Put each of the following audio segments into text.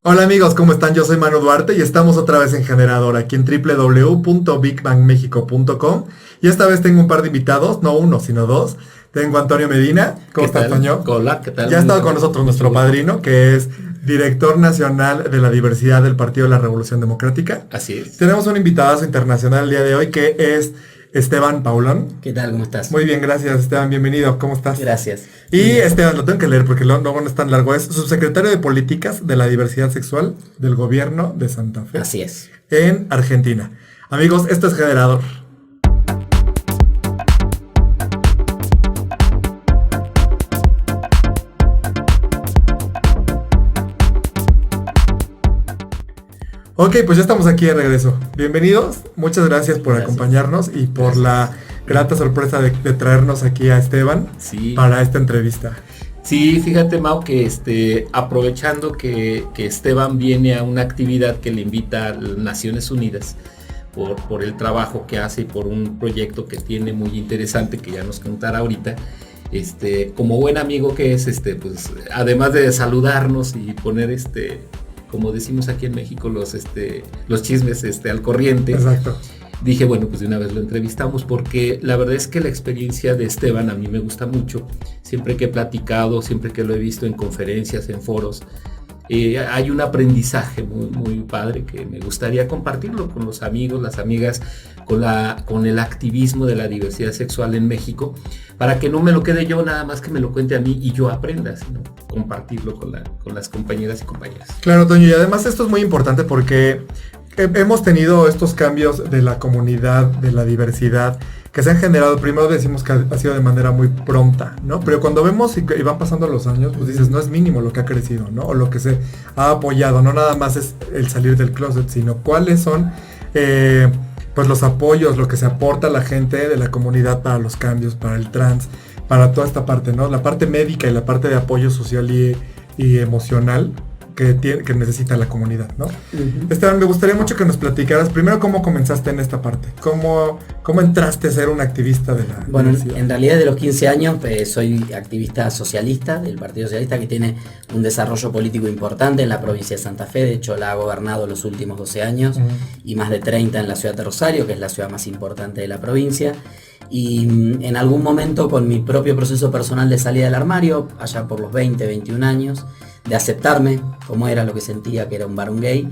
Hola amigos, ¿cómo están? Yo soy Manu Duarte y estamos otra vez en Generador, aquí en www.bigbangmexico.com. Y esta vez tengo un par de invitados, no uno, sino dos. Tengo a Antonio Medina. ¿Cómo estás, Toño? Hola, ¿qué tal? Ya ha estado con nosotros nuestro padrino, que es director nacional de la diversidad del Partido de la Revolución Democrática. Así es. Tenemos un invitadazo internacional el día de hoy, que es Esteban Paulón. ¿Qué tal? ¿Cómo estás? Muy bien, gracias, Esteban, bienvenido. ¿Cómo estás? Gracias. Y Esteban, lo tengo que leer porque luego no es tan largo. Es subsecretario de Políticas de la Diversidad Sexual del Gobierno de Santa Fe. Así es. En Argentina. Amigos, esto es Generador. Ok, pues ya estamos aquí de regreso. Bienvenidos, muchas gracias por acompañarnos y por la grata sorpresa de traernos aquí a Esteban para esta entrevista. Sí, fíjate, Mau, que aprovechando que Esteban viene a una actividad que le invita a las Naciones Unidas por el trabajo que hace y por un proyecto que tiene muy interesante que ya nos contará ahorita. Como buen amigo que es, pues además de saludarnos y poner como decimos aquí en México, los chismes al corriente. Exacto. Dije, bueno, pues de una vez lo entrevistamos porque la verdad es que la experiencia de Esteban a mí me gusta mucho. Siempre que he platicado, siempre que lo he visto en conferencias, en foros, hay un aprendizaje muy, muy padre que me gustaría compartirlo con los amigos, las amigas, con el activismo de la diversidad sexual en México, para que no me lo quede yo, nada más que me lo cuente a mí y yo aprenda, sino compartirlo con las compañeras y compañeras. Claro, Toño, y además esto es muy importante porque hemos tenido estos cambios de la comunidad, de la diversidad, que se han generado. Primero decimos que ha sido de manera muy pronta, ¿no? Pero cuando vemos y van pasando los años, pues dices, no es mínimo lo que ha crecido, ¿no? O lo que se ha apoyado, no nada más es el salir del closet, sino cuáles son pues los apoyos, lo que se aporta a la gente de la comunidad para los cambios, para el trans, para toda esta parte, ¿no? La parte médica y la parte de apoyo social y emocional que necesita la comunidad, ¿no? Uh-huh. Esteban, me gustaría mucho que nos platicaras primero cómo comenzaste en esta parte, cómo entraste a ser un activista de la diversidad. En realidad de los 15 años soy activista socialista del Partido Socialista, que tiene un desarrollo político importante en la provincia de Santa Fe. De hecho la ha gobernado los últimos 12 años y más de 30 en la ciudad de Rosario, que es la ciudad más importante de la provincia. Y en algún momento, con mi propio proceso personal de salida del armario, allá por los 20, 21 años, de aceptarme como era, lo que sentía, que era un varón gay,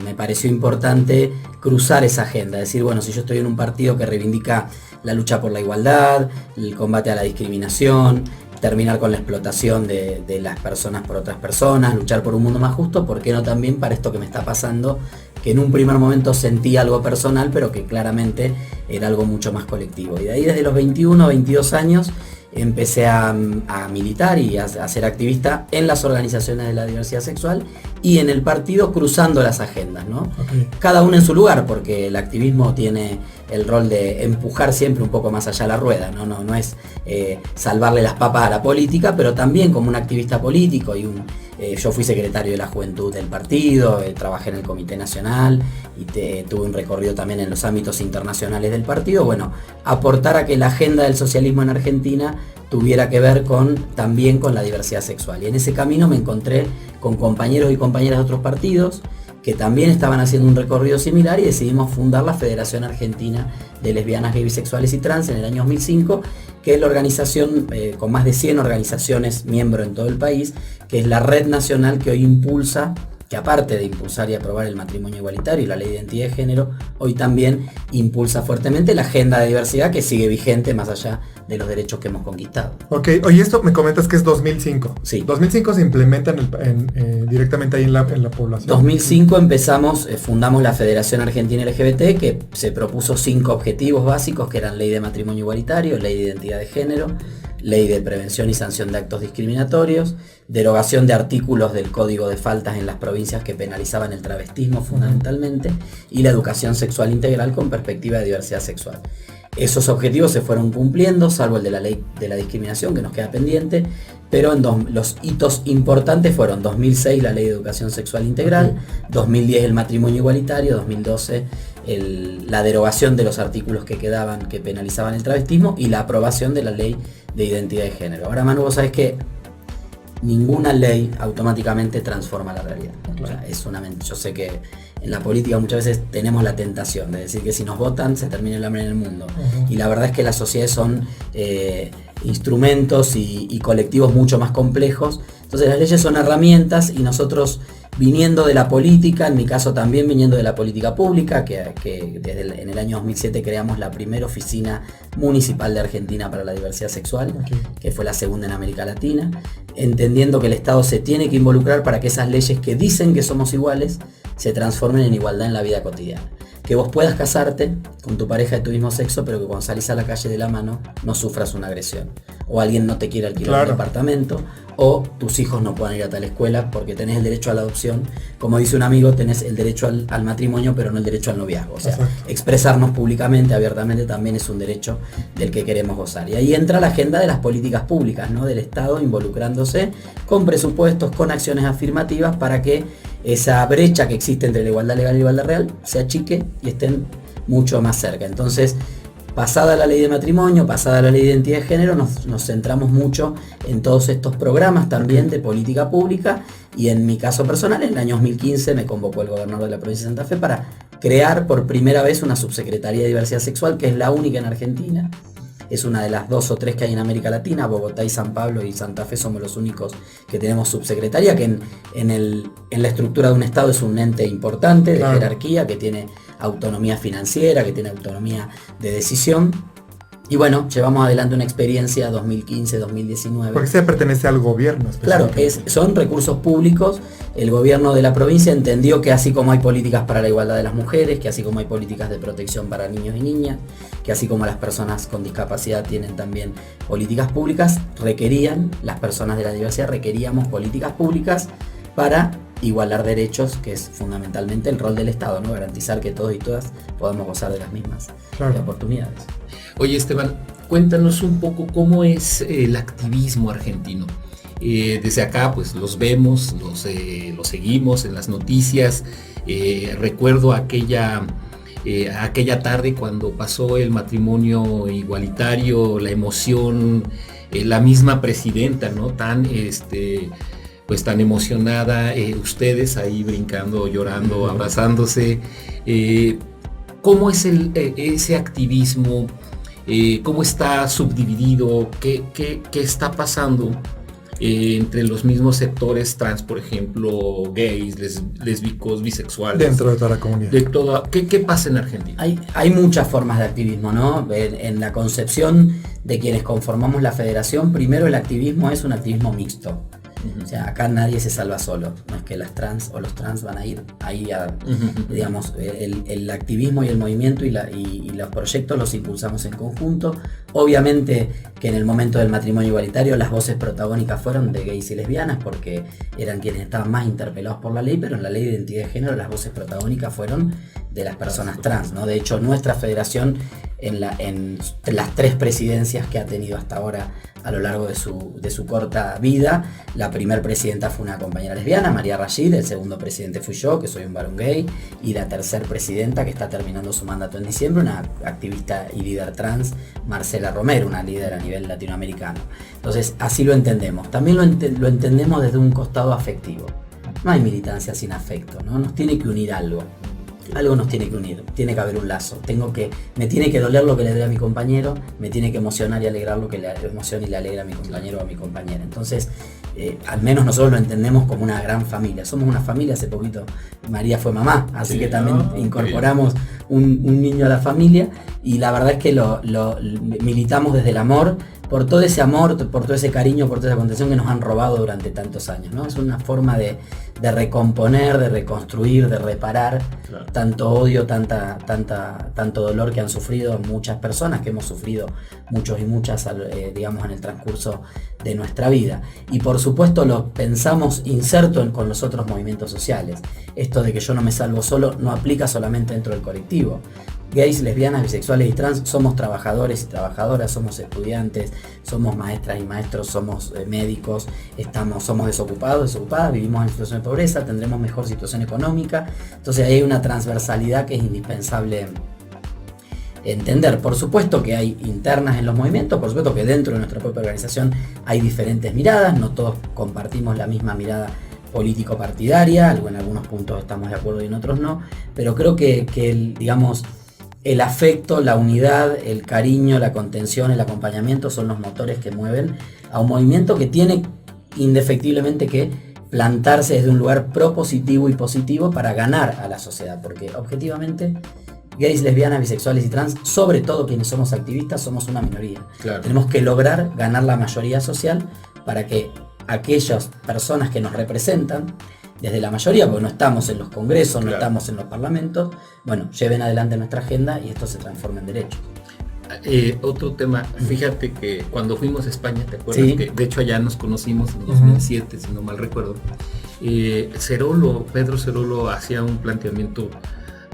me pareció importante cruzar esa agenda, decir, bueno, si yo estoy en un partido que reivindica la lucha por la igualdad, el combate a la discriminación, terminar con la explotación de las personas por otras personas, luchar por un mundo más justo, ¿por qué no también para esto que me está pasando, que en un primer momento sentí algo personal, pero que claramente era algo mucho más colectivo? Y de ahí, desde los 21, 22 años, empecé a militar y a ser activista en las organizaciones de la diversidad sexual y en el partido, cruzando las agendas, ¿no? Okay. Cada uno en su lugar, porque el activismo tiene el rol de empujar siempre un poco más allá la rueda, no es salvarle las papas a la política, pero también como un activista político y yo fui secretario de la juventud del partido, trabajé en el Comité Nacional y tuve un recorrido también en los ámbitos internacionales del partido. Bueno, aportar a que la agenda del socialismo en Argentina tuviera que ver también con la diversidad sexual. Y en ese camino me encontré con compañeros y compañeras de otros partidos que también estaban haciendo un recorrido similar y decidimos fundar la Federación Argentina de Lesbianas, Gays, Bisexuales y Trans en el año 2005, que es la organización con más de 100 organizaciones miembros en todo el país, que es la red nacional que hoy impulsa, que aparte de impulsar y aprobar el matrimonio igualitario y la ley de identidad de género, hoy también impulsa fuertemente la agenda de diversidad, que sigue vigente más allá de los derechos que hemos conquistado. Ok, oye, esto me comentas que es 2005. Sí. 2005 se implementa directamente ahí en la población. 2005 fundamos la Federación Argentina LGBT, que se propuso 5 objetivos básicos, que eran ley de matrimonio igualitario, ley de identidad de género, ley de prevención y sanción de actos discriminatorios, derogación de artículos del Código de Faltas en las provincias que penalizaban el travestismo fundamentalmente, y la educación sexual integral con perspectiva de diversidad sexual. Esos objetivos se fueron cumpliendo, salvo el de la ley de la discriminación, que nos queda pendiente, pero los hitos importantes fueron 2006 la ley de educación sexual integral, 2010 el matrimonio igualitario, 2012 la derogación de los artículos que quedaban que penalizaban el travestismo y la aprobación de la ley de identidad de género. Ahora, Manu, vos sabés que ninguna ley automáticamente transforma la realidad. O sea, yo sé que en la política muchas veces tenemos la tentación de decir que si nos votan se termina el hambre en el mundo. Y la verdad es que las sociedades son instrumentos y colectivos mucho más complejos. Entonces las leyes son herramientas y nosotros, viniendo de la política, en mi caso también viniendo de la política pública, que en el año 2007 creamos la primera oficina municipal de Argentina para la diversidad sexual, que fue la segunda en América Latina, entendiendo que el Estado se tiene que involucrar para que esas leyes que dicen que somos iguales se transformen en igualdad en la vida cotidiana. Que vos puedas casarte con tu pareja de tu mismo sexo, pero que cuando salís a la calle de la mano no sufras una agresión. O alguien no te quiere alquilar un departamento, o tus hijos no puedan ir a tal escuela porque tenés el derecho a la adopción. Como dice un amigo, tenés el derecho al matrimonio, pero no el derecho al noviazgo. O sea, expresarnos públicamente, abiertamente, también es un derecho del que queremos gozar. Y ahí entra la agenda de las políticas públicas, ¿no? Del Estado involucrándose con presupuestos, con acciones afirmativas para que esa brecha que existe entre la igualdad legal y la igualdad real se achique y estén mucho más cerca. Entonces, pasada la ley de matrimonio, pasada la ley de identidad de género, nos centramos mucho en todos estos programas también de política pública, y en mi caso personal, en el año 2015 me convocó el gobernador de la provincia de Santa Fe para crear por primera vez una subsecretaría de diversidad sexual, que es la única en Argentina. Es una de las 2 o 3 que hay en América Latina. Bogotá y San Pablo y Santa Fe somos los únicos que tenemos subsecretaría, que en la estructura de un Estado es un ente importante, de jerarquía, que tiene autonomía financiera, que tiene autonomía de decisión. Y bueno, llevamos adelante una experiencia 2015-2019. Porque se pertenece al gobierno. Claro, son recursos públicos. El gobierno de la provincia entendió que así como hay políticas para la igualdad de las mujeres, que así como hay políticas de protección para niños y niñas, que así como las personas con discapacidad tienen también políticas públicas, las personas de la diversidad requeríamos políticas públicas para igualar derechos, que es fundamentalmente el rol del Estado, ¿no? Garantizar que todos y todas podamos gozar de las mismas oportunidades. Oye, Esteban, cuéntanos un poco cómo es el activismo argentino. Desde acá pues los vemos, los seguimos en las noticias. Recuerdo aquella tarde cuando pasó el matrimonio igualitario, la emoción, la misma presidenta, ¿no? Tan emocionada, ustedes ahí brincando, llorando, abrazándose. ¿Cómo es ese activismo? ¿Cómo está subdividido? ¿Qué está pasando entre los mismos sectores trans, por ejemplo, gays, lésbicos, bisexuales? Dentro de toda la comunidad. ¿Qué pasa en Argentina? Hay muchas formas de activismo, ¿no? En la concepción de quienes conformamos la federación, primero el activismo es un activismo mixto. O sea, acá nadie se salva solo. No es que las trans o los trans van a ir ahí digamos, el activismo y el movimiento y los proyectos los impulsamos en conjunto. Obviamente que en el momento del matrimonio igualitario las voces protagónicas fueron de gays y lesbianas porque eran quienes estaban más interpelados por la ley, pero en la ley de identidad de género las voces protagónicas fueron de las personas trans, ¿no? De hecho, nuestra federación en las 3 presidencias que ha tenido hasta ahora a lo largo de su corta vida, la primer presidenta fue una compañera lesbiana, María Rashid, el segundo presidente fui yo, que soy un varón gay, y la tercer presidenta, que está terminando su mandato en diciembre, una activista y líder trans, Marcela Romero, una líder a nivel latinoamericano. Entonces, así lo entendemos. También lo entendemos desde un costado afectivo. No hay militancia sin afecto, ¿no? Nos tiene que unir algo. Algo nos tiene que unir, tiene que haber un lazo. Me tiene que doler lo que le duele a mi compañero, me tiene que emocionar y alegrar lo que le emociona y le alegra a mi compañero o a mi compañera. Entonces, al menos nosotros lo entendemos como una gran familia. Somos una familia, hace poquito María fue mamá, así que también incorporamos un niño a la familia, y la verdad es que lo militamos desde el amor, por todo ese amor, por todo ese cariño, por toda esa contención que nos han robado durante tantos años, ¿no? Es una forma de recomponer, de reconstruir, de reparar tanto odio, tanto dolor que han sufrido muchas personas, que hemos sufrido muchos y muchas, digamos, en el transcurso de nuestra vida. Y por supuesto lo pensamos inserto con los otros movimientos sociales. Esto de que yo no me salvo solo no aplica solamente dentro del colectivo. gays, lesbianas, bisexuales y trans somos trabajadores y trabajadoras, somos estudiantes, somos maestras y maestros, somos médicos, somos desocupados, desocupadas, vivimos en situación de pobreza, tendremos mejor situación económica. Entonces hay una transversalidad que es indispensable entender. Por supuesto que hay internas en los movimientos, por supuesto que dentro de nuestra propia organización hay diferentes miradas, no todos compartimos la misma mirada político-partidaria, en algunos puntos estamos de acuerdo y en otros no, pero creo que el afecto, la unidad, el cariño, la contención, el acompañamiento son los motores que mueven a un movimiento que tiene indefectiblemente que plantarse desde un lugar propositivo y positivo para ganar a la sociedad, porque objetivamente gays, lesbianas, bisexuales y trans, sobre todo quienes somos activistas, somos una minoría. Claro. Tenemos que lograr ganar la mayoría social para que aquellas personas que nos representan desde la mayoría, porque no estamos en los congresos, no estamos en los parlamentos, bueno, lleven adelante nuestra agenda y esto se transforma en derecho. Otro tema, fíjate que cuando fuimos a España, ¿te acuerdas? Sí. Que de hecho allá nos conocimos en 2007, si no mal recuerdo. Pedro Cerolo hacía un planteamiento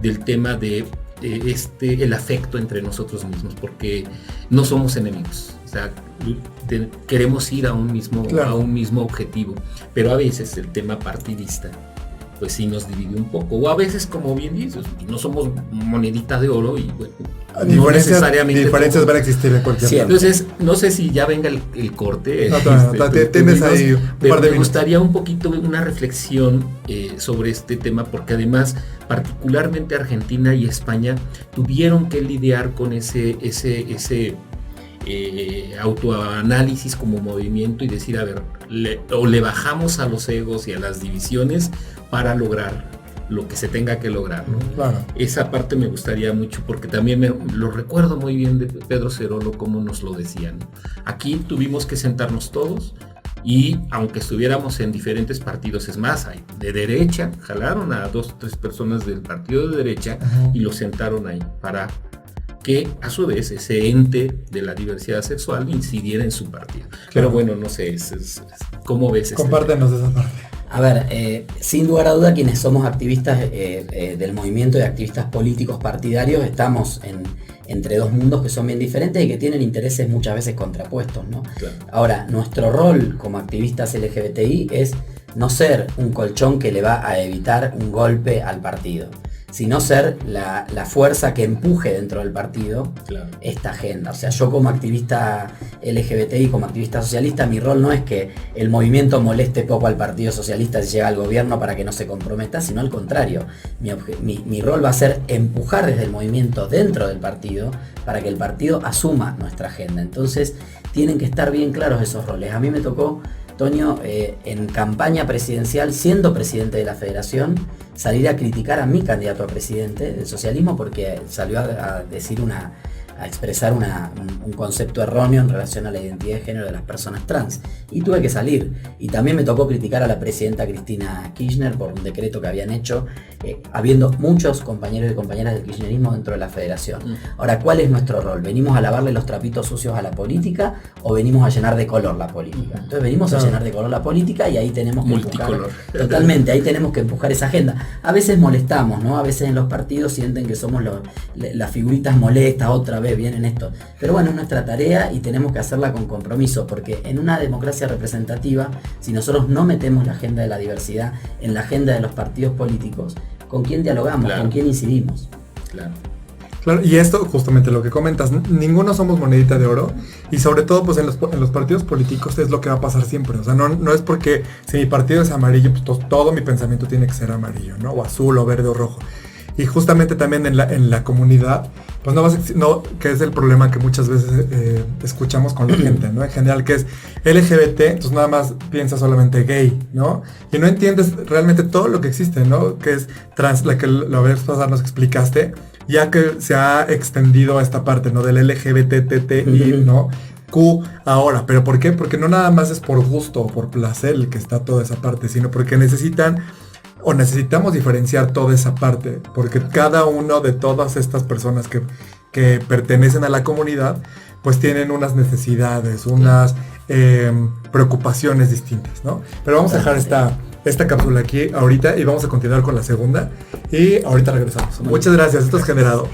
del tema de el afecto entre nosotros mismos, porque no somos enemigos. O sea, queremos ir a un mismo objetivo, pero a veces el tema partidista pues sí nos divide un poco, o a veces, como bien dices, no somos moneditas de oro y bueno, no necesariamente diferencias van a existir en cualquier lado. Entonces, no sé si ya venga el corte. Tienes ahí un pero par de me gustaría un poquito una reflexión sobre este tema, porque además, particularmente Argentina y España tuvieron que lidiar con ese autoanálisis como movimiento y decir, a ver, le bajamos a los egos y a las divisiones para lograr lo que se tenga que lograr, ¿no? Claro. Esa parte me gustaría mucho, porque también lo recuerdo muy bien de Pedro Cerolo, como nos lo decían. Aquí tuvimos que sentarnos todos, y aunque estuviéramos en diferentes partidos, es más, hay de derecha, jalaron a 2 o 3 personas del partido de derecha y los sentaron ahí para que a su vez ese ente de la diversidad sexual incidiera en su partido. Claro. Pero bueno, no sé, ¿cómo ves? Compártenos esa parte. A ver, sin lugar a duda, quienes somos activistas del movimiento y activistas políticos partidarios estamos entre dos mundos que son bien diferentes y que tienen intereses muchas veces contrapuestos, ¿no? Claro. Ahora, nuestro rol como activistas LGBTI es no ser un colchón que le va a evitar un golpe al partido, sino ser la fuerza que empuje dentro del partido esta agenda. O sea, yo como activista LGBTI, como activista socialista, mi rol no es que el movimiento moleste poco al Partido Socialista si llega al gobierno para que no se comprometa, sino al contrario. Mi rol va a ser empujar desde el movimiento dentro del partido para que el partido asuma nuestra agenda. Entonces, tienen que estar bien claros esos roles. A mí me tocó, Toño, en campaña presidencial, siendo presidente de la federación, salir a criticar a mi candidato a presidente del socialismo porque salió a expresar un concepto erróneo en relación a la identidad de género de las personas trans. Y tuve que salir. Y también me tocó criticar a la presidenta Cristina Kirchner por un decreto que habían hecho, habiendo muchos compañeros y compañeras del kirchnerismo dentro de la federación. Ahora, ¿cuál es nuestro rol? ¿Venimos a lavarle los trapitos sucios a la política o venimos a llenar de color la política? Entonces venimos a llenar de color la política y ahí tenemos que multicolor. Totalmente, ahí tenemos que empujar esa agenda. A veces molestamos, ¿no? A veces en los partidos sienten que somos las figuritas molestas, otra vez vienen esto. Pero bueno, es nuestra tarea y tenemos que hacerla con compromiso, porque en una democracia representativa, si nosotros no metemos la agenda de la diversidad en la agenda de los partidos políticos, ¿con quién dialogamos? Claro. ¿Con quién incidimos? Claro, y esto justamente lo que comentas, ninguno somos monedita de oro, y sobre todo pues en los partidos políticos es lo que va a pasar siempre. O sea, no es porque si mi partido es amarillo, pues todo mi pensamiento tiene que ser amarillo, ¿no? O azul, o verde, o rojo. Y justamente también en la comunidad, pues que es el problema que muchas veces escuchamos con la gente, ¿no? En general, que es LGBT, entonces nada más piensas solamente gay, ¿no? Y no entiendes realmente todo lo que existe, ¿no? Que es trans, la que la vez pasada nos explicaste, ya que se ha extendido esta parte, ¿no? Del LGBTTI, ¿no? Q ahora, ¿pero por qué? Porque no nada más es por gusto o por placer el que está toda esa parte, sino porque necesitamos diferenciar toda esa parte, porque cada uno de todas estas personas que pertenecen a la comunidad, pues tienen unas necesidades, unas preocupaciones distintas, ¿no? Pero vamos a dejar esta cápsula aquí ahorita y vamos a continuar con la segunda y ahorita regresamos. Muchas gracias, esto es Generado.